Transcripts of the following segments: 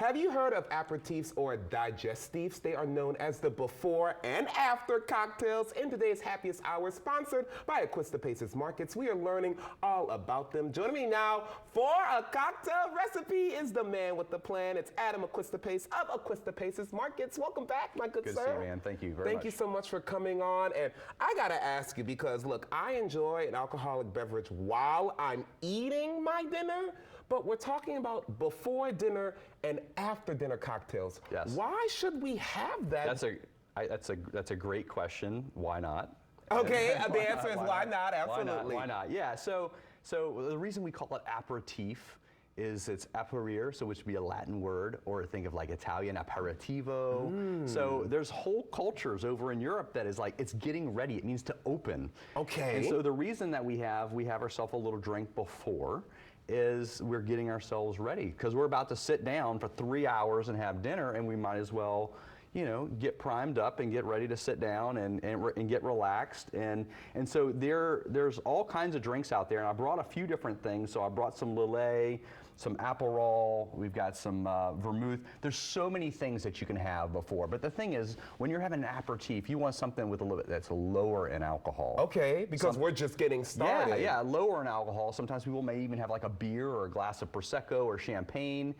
Have you heard of aperitifs or digestifs? They are known as the before and after cocktails. In today's Happiest Hour, sponsored by Acquista Paces Markets, we are learning all about them. Joining me now for a cocktail recipe is the man with the plan. It's Adam Acquista Pace of Acquista Paces Markets. Welcome back, my good sir. Good to see you, man. Thank you very much. Thank you so much for coming on. And I gotta ask you because, look, I enjoy an alcoholic beverage while I'm eating my dinner, but we're talking about before dinner and after dinner cocktails. Yes. Why should we have that? That's a great question. Why not? Okay, the answer is why not? Absolutely. Why not? Yeah. So the reason we call it aperitif is it's aperire, so which would be a Latin word, or think of like Italian aperitivo. So there's whole cultures over in Europe that is like, it's getting ready. It means to open. Okay. And so the reason that we have ourselves a little drink before is we're getting ourselves ready because we're about to sit down for 3 hours and have dinner, and we might as well, you know, get primed up and get ready to sit down and get relaxed. And so there's all kinds of drinks out there, and I brought a few different things. So I brought some Lillet, some Aperol, we've got some vermouth. There's so many things that you can have before. But the thing is, when you're having an aperitif, you want something with a little bit that's lower in alcohol. Okay, because we're just getting started. Yeah, lower in alcohol. Sometimes people may even have like a beer or a glass of Prosecco or champagne,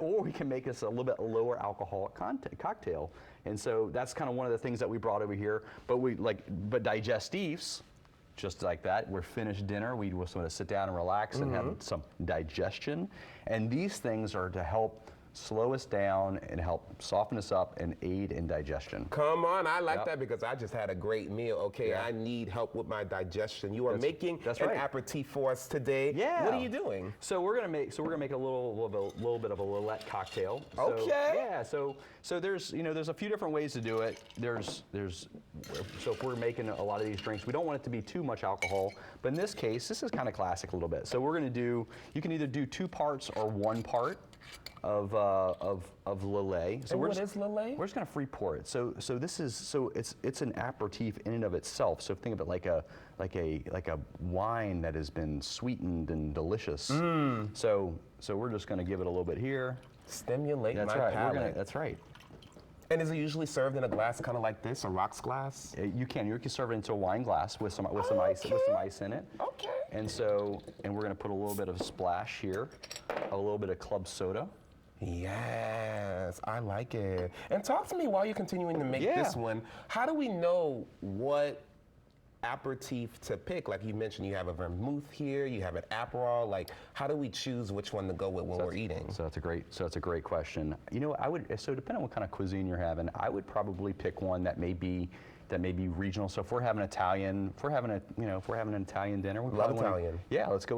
or we can make this a little bit lower alcoholic cocktail. And so that's kind of one of the things that we brought over here. But digestifs, just like that, we're finished dinner, we just want to sit down and relax and have some digestion. And these things are to help slow us down and help soften us up and aid in digestion. Come on, I like that because I just had a great meal. Okay, Yeah. I need help with my digestion. You are making that's an right. aperitif for us today. Yeah. What are you doing? So we're gonna make a little bit of a Lillet cocktail. Okay. Yeah. So there's a few different ways to do it. So if we're making a lot of these drinks, we don't want it to be too much alcohol. But in this case, this is kind of classic a little bit. So we're gonna do. You can either do 2 parts or 1 part of Lillet. So And what is Lillet? We're just gonna free pour it. So it's an aperitif in and of itself. So think of it like a wine that has been sweetened and delicious. So we're just gonna give it a little bit here. Stimulate That's my right. palate. That's right. And is it usually served in a glass kind of like this, a rocks glass? You can serve it into a wine glass with some ice in it. Okay. And we're gonna put a little bit of a splash here, a little bit of club soda. Yes, I like it. And talk to me while you're continuing to make Yeah. this one. How do we know what aperitif to pick? Like you mentioned, you have a vermouth here, you have an Aperol. Like, how do we choose which one to go with when we're eating? So that's a great question. You know, depending on what kind of cuisine you're having, I would probably pick one that may be regional. So if we're having Italian, if we're having an Italian dinner, we Love Italian. Let's go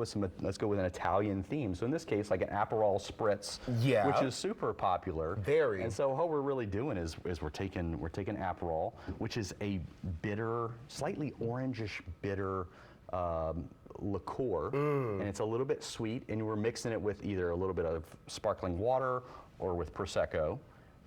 with an Italian theme. So in this case, like an Aperol Spritz, Yeah. which is super popular. Very. And so what we're really doing is we're taking Aperol, which is a bitter, slightly orangish bitter liqueur, and it's a little bit sweet, and we're mixing it with either a little bit of sparkling water or with Prosecco,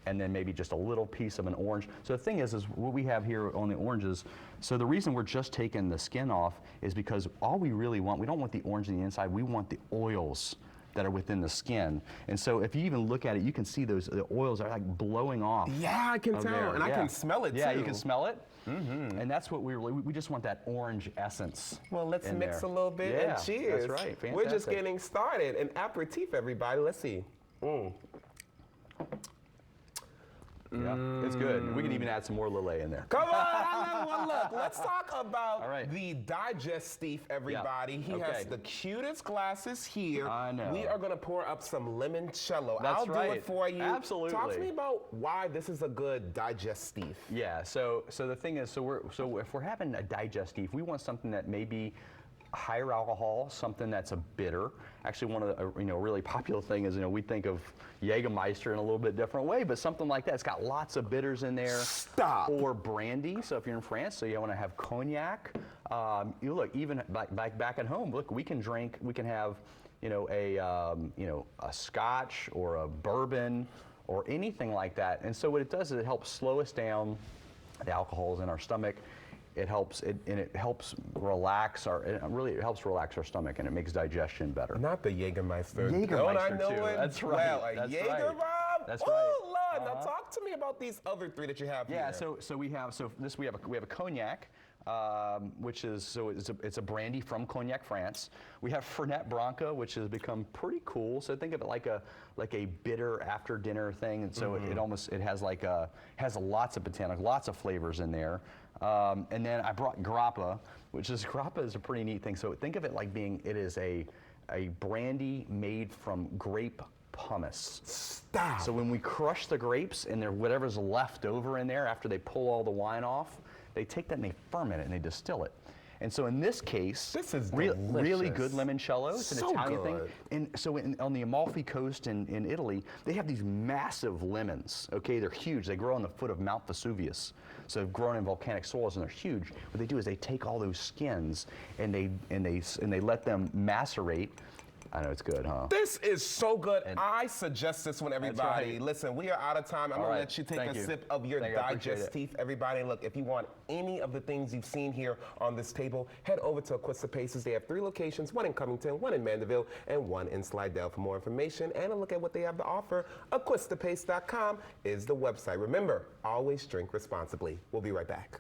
and then maybe just a little piece of an orange. So the thing is what we have here on the oranges, so the reason we're just taking the skin off is because all we really want, we don't want the orange on the inside, we want the oils that are within the skin. And so if you even look at it, you can see the oils are like blowing off. Yeah, I can tell, there. and I can smell it too. Yeah, you can smell it. And that's what we just want, that orange essence. Well, let's in mix there. a little bit Yeah, and cheers. that's right, We're just fantastic. getting started. An aperitif, everybody. Let's see. Yeah, it's good. We can even add some more Lillet in there. Come on, I love one. Look, let's talk about All right. the digestif, everybody. He has okay. the cutest glasses here. I know. We are going to pour up some limoncello. That's I'll do right. it for you. Absolutely. Talk to me about why this is a good digestif. Yeah. So the thing is, so if we're having a digestif, we want something that may be higher alcohol, something that's a bitter. Actually, one of the really popular thing is we think of Jägermeister in a little bit different way, but something like that. It's got lots of bitters in there. Stop. Or brandy. So if you're in France, so you want to have cognac. You look, even back at home. Look, we can have a Scotch or a bourbon or anything like that. And so what it does is it helps slow us down. The alcohol's in our stomach. It helps relax our stomach, and it makes digestion better. Not the Jägermeister. Jägermeister Don't I know too. it? That's right. Well, a That's Jäger right. bomb? That's Oh, right. Lord. Now talk to me about these other three that you have Yeah, here. so we have a cognac, which is it's a brandy from Cognac, France. We have Fernet Branca, which has become pretty cool. So think of it like a bitter after dinner thing, and so it has lots of botanical, lots of flavors in there. And then I brought Grappa, Grappa is a pretty neat thing. So think of it like it is a brandy made from grape pumice. Stop. So when we crush the grapes and whatever's left over in there after they pull all the wine off, they take that and they ferment it and they distill it. And so in this case, this is really good limoncello. It's an So Italian good. thing. And so on the Amalfi Coast in Italy, they have these massive lemons. Okay, they're huge. They grow on the foot of Mount Vesuvius. So they've grown in volcanic soils and they're huge. What they do is they take all those skins and they let them macerate. I know it's good, huh? This is so good. I suggest this one, everybody. right. Listen, we are out of time. I'm going right. to let you take Thank a you. sip of your Thank you. I appreciate it. digestif, everybody. Look, if you want any of the things you've seen here on this table, head over to Acquista Paces. They have 3 locations, one in Covington, one in Mandeville, and one in Slidell. For more information and a look at what they have to offer, AquistaPace.com is the website. Remember, always drink responsibly. We'll be right back.